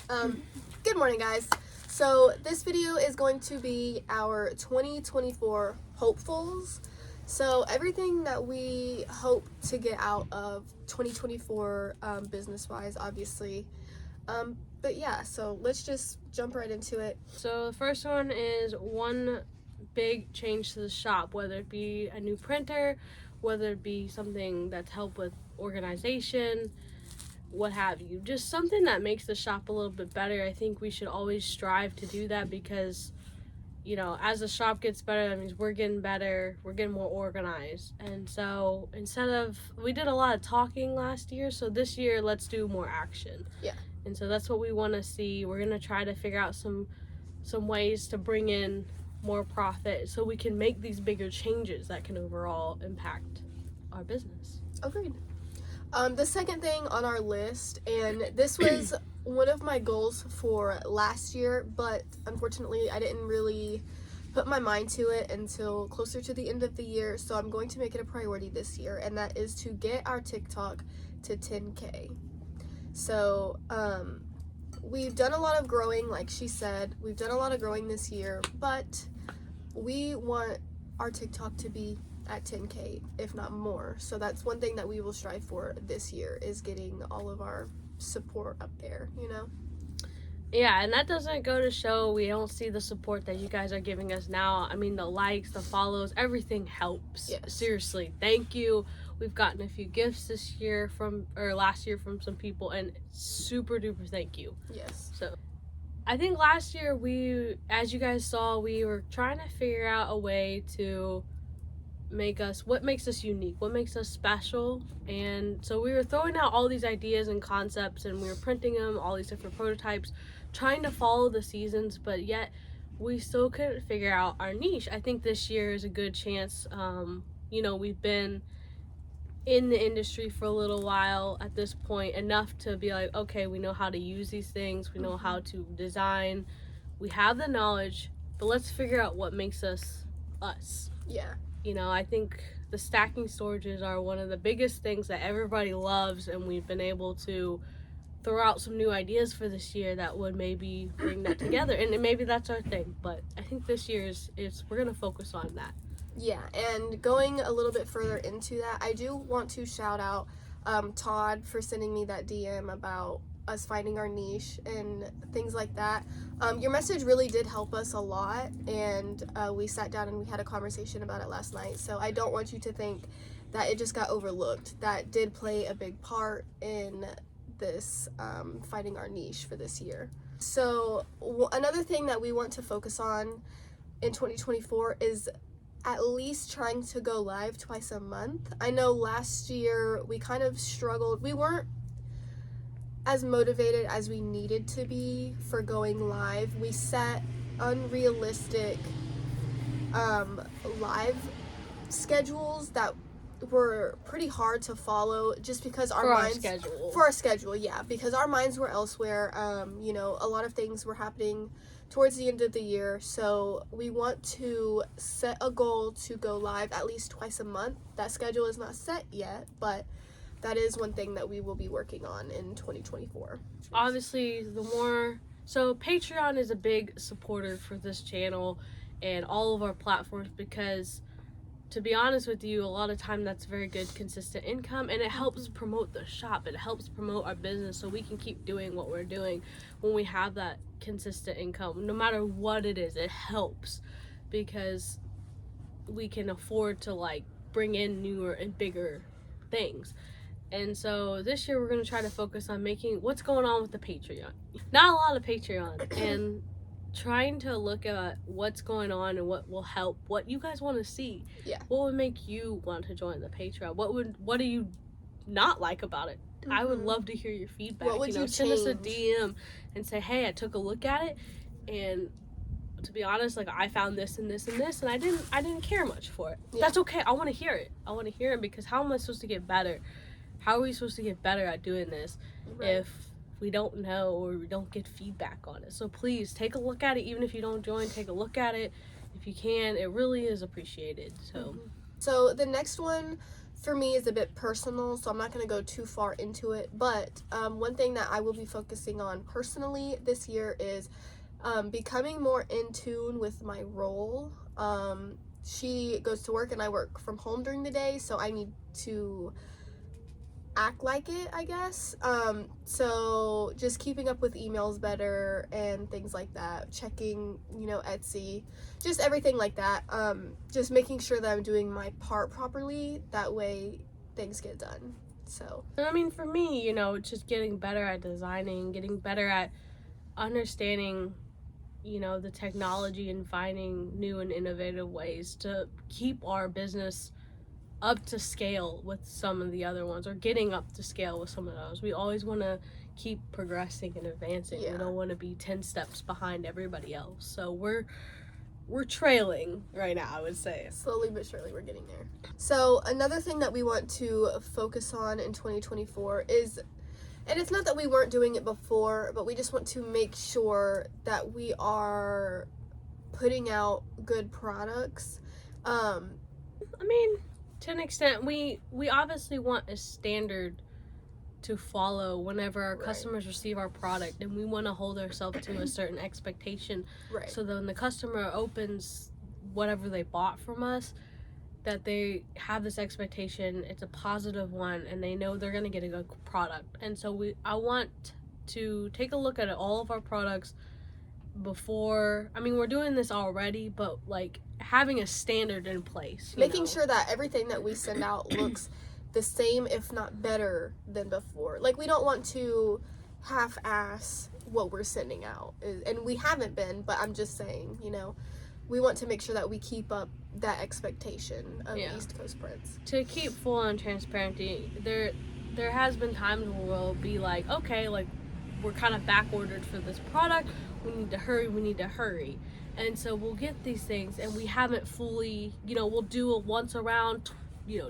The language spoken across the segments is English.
Good morning, guys. So this video is going to be our 2024 hopefuls. So everything that we hope to get out of 2024 business-wise, obviously. But yeah, so let's just jump right into it. So the first one is one big change to the shop, whether it be a new printer, whether it be something that's help with organization, what have you. Just something that makes the shop a little bit better. I think we should always strive to do that because, you know, as the shop gets better, that means we're getting better, we're getting more organized. And so we did a lot of talking last year, so this year let's do more action. Yeah. And so that's what we want to see. We're going to try to figure out some ways to bring in more profit so we can make these bigger changes that can overall impact our business. Agreed. The second thing on our list, and this was one of my goals for last year, but unfortunately I didn't really put my mind to it until closer to the end of the year, so I'm going to make it a priority this year, and that is to get our TikTok to 10K. So, we've done a lot of growing, like she said. We've done a lot of growing this year, but we want our TikTok to be at 10K, if not more. So that's one thing that we will strive for this year, is getting all of our support up there, you know? Yeah, and that doesn't go to show we don't see the support that you guys are giving us now. I mean, the likes, the follows, everything helps. Yes. Seriously, thank you. We've gotten a few gifts last year from some people, and super duper thank you. Yes. So I think last year as you guys saw, we were trying to figure out a way to what makes us unique, what makes us special. And so we were throwing out all these ideas and concepts, and we were printing them, all these different prototypes, trying to follow the seasons, but yet we still couldn't figure out our niche. I think this year is a good chance. We've been in the industry for a little while at this point, enough to be like, okay, we know how to use these things, we know how to design, we have the knowledge, but let's figure out what makes us us. Yeah. You know, I think the stacking storages are one of the biggest things that everybody loves, and we've been able to throw out some new ideas for this year that would maybe bring that together, and maybe that's our thing. But I think this year we're gonna focus on that. Yeah, and going a little bit further into that, I do want to shout out Todd for sending me that DM about us finding our niche and things like that. Your message really did help us a lot, and we sat down and we had a conversation about it last night. So I don't want you to think that it just got overlooked. That did play a big part in this finding our niche for this year. So another thing that we want to focus on in 2024 is at least trying to go live twice a month. I know last year we kind of struggled. We weren't as motivated as we needed to be for going live. We set unrealistic live schedules that were pretty hard to follow, just because for our schedule, yeah, because our minds were elsewhere. A lot of things were happening towards the end of the year, so we want to set a goal to go live at least twice a month. That schedule is not set yet, but that is one thing that we will be working on in 2024. Obviously, so Patreon is a big supporter for this channel and all of our platforms, because to be honest with you, a lot of time that's very good consistent income, and it helps promote the shop, it helps promote our business, so we can keep doing what we're doing. When we have that consistent income, no matter what it is, it helps, because we can afford to bring in newer and bigger things. And so this year we're going to try to focus on making what's going on with the Patreon. Not a lot of Patreon, and trying to look at what's going on and what will help, what you guys want to see. Yeah. What would make you want to join the Patreon? What do you not like about it? Mm-hmm. I would love to hear your feedback. What would you send us a DM and say, hey, I took a look at it, and to be honest, I found this and this and this, and I didn't care much for it. Yeah. That's okay. I want to hear it. Because how am I supposed to get better? How are we supposed to get better at doing this if we don't know or we don't get feedback on it? So please take a look at it. Even if you don't join, take a look at it if you can. It really is appreciated. So So the next one for me is a bit personal, so I'm not going to go too far into it. But one thing that I will be focusing on personally this year is becoming more in tune with my role. She goes to work and I work from home during the day, so I need to act like it, I guess. So just keeping up with emails better and things like that, checking, Etsy, just everything like that. Just making sure that I'm doing my part properly, that way things get done. So I mean, for me, just getting better at designing, getting better at understanding the technology and finding new and innovative ways to keep our business up to scale with some of the other ones, or getting up to scale with some of those. We always want to keep progressing and advancing. Yeah. We don't want to be 10 steps behind everybody else. So we're trailing right now, I would say. Slowly but surely we're getting there. So another thing that we want to focus on in 2024 is, and it's not that we weren't doing it before, but we just want to make sure that we are putting out good products. I mean, to an extent, we obviously want a standard to follow whenever our customers receive our product, and we want to hold ourselves to a certain expectation. Right. So that when the customer opens whatever they bought from us, that they have this expectation, it's a positive one, and they know they're going to get a good product. And so I want to take a look at all of our products before, I mean, we're doing this already, but like having a standard in place, making sure that everything that we send out looks the same, if not better than before. Like, we don't want to half-ass what we're sending out, and we haven't been, but I'm just saying, we want to make sure that we keep up that expectation of East Coast prints. To keep full on transparency, there has been times where we'll be like, okay, like, we're kind of back ordered for this product, we need to hurry. And so we'll get these things and we haven't fully, we'll do it once around,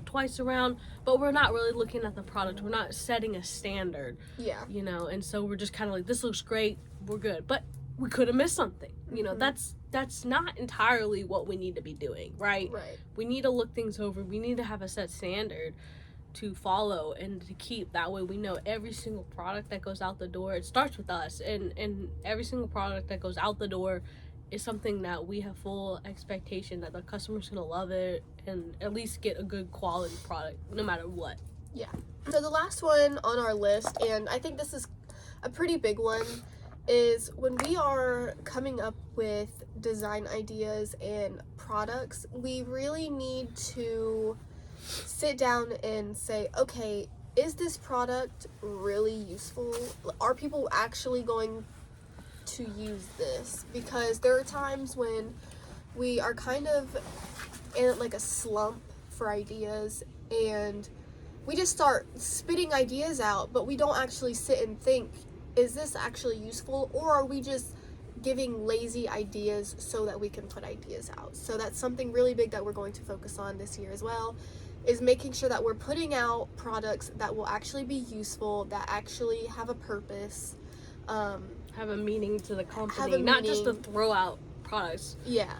twice around, but we're not really looking at the product. We're not setting a standard. Yeah. And so we're just kind of like, this looks great, we're good. But we could have missed something. That's not entirely what we need to be doing, right? Right. We need to look things over. We need to have a set standard to follow and to keep. That way we know every single product that goes out the door, it starts with us, and every single product that goes out the door is something that we have full expectation that the customer's gonna love it and at least get a good quality product no matter what. Yeah. So the last one on our list, and I think this is a pretty big one, is when we are coming up with design ideas and products, we really need to sit down and say, okay, is this product really useful? Are people actually going to use this? Because there are times when we are kind of in like a slump for ideas, and we just start spitting ideas out, but we don't actually sit and think, is this actually useful, or are we just giving lazy ideas so that we can put ideas out? So that's something really big that we're going to focus on this year as well, is making sure that we're putting out products that will actually be useful, that actually have a purpose, have a meaning to the company, not just to throw out products. Yeah.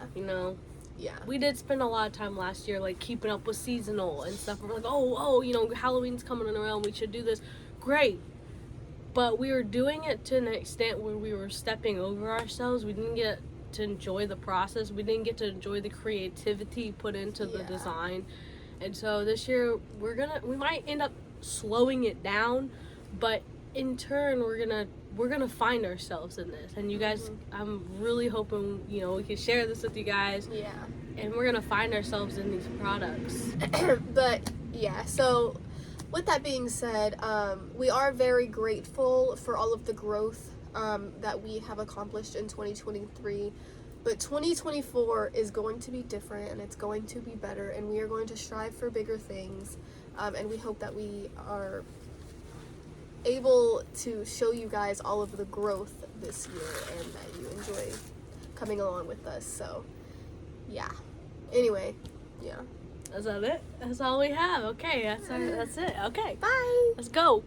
Yeah. We did spend a lot of time last year like keeping up with seasonal and stuff. We're like, Halloween's coming around, we should do this. Great. But we were doing it to an extent where we were stepping over ourselves. We didn't get to enjoy the process. We didn't get to enjoy the creativity put into the design. And so this year we might end up slowing it down, but in turn we're gonna find ourselves in this. And you guys, I'm really hoping we can share this with you guys. Yeah. And we're gonna find ourselves in these products. But yeah, so with that being said, we are very grateful for all of the growth that we have accomplished in 2023. But 2024 is going to be different, and it's going to be better, and we are going to strive for bigger things. And we hope that we are able to show you guys all of the growth this year and that you enjoy coming along with us. So, yeah. Anyway, yeah. Is that it? That's all we have. Okay, that's it. Okay. Bye. Let's go.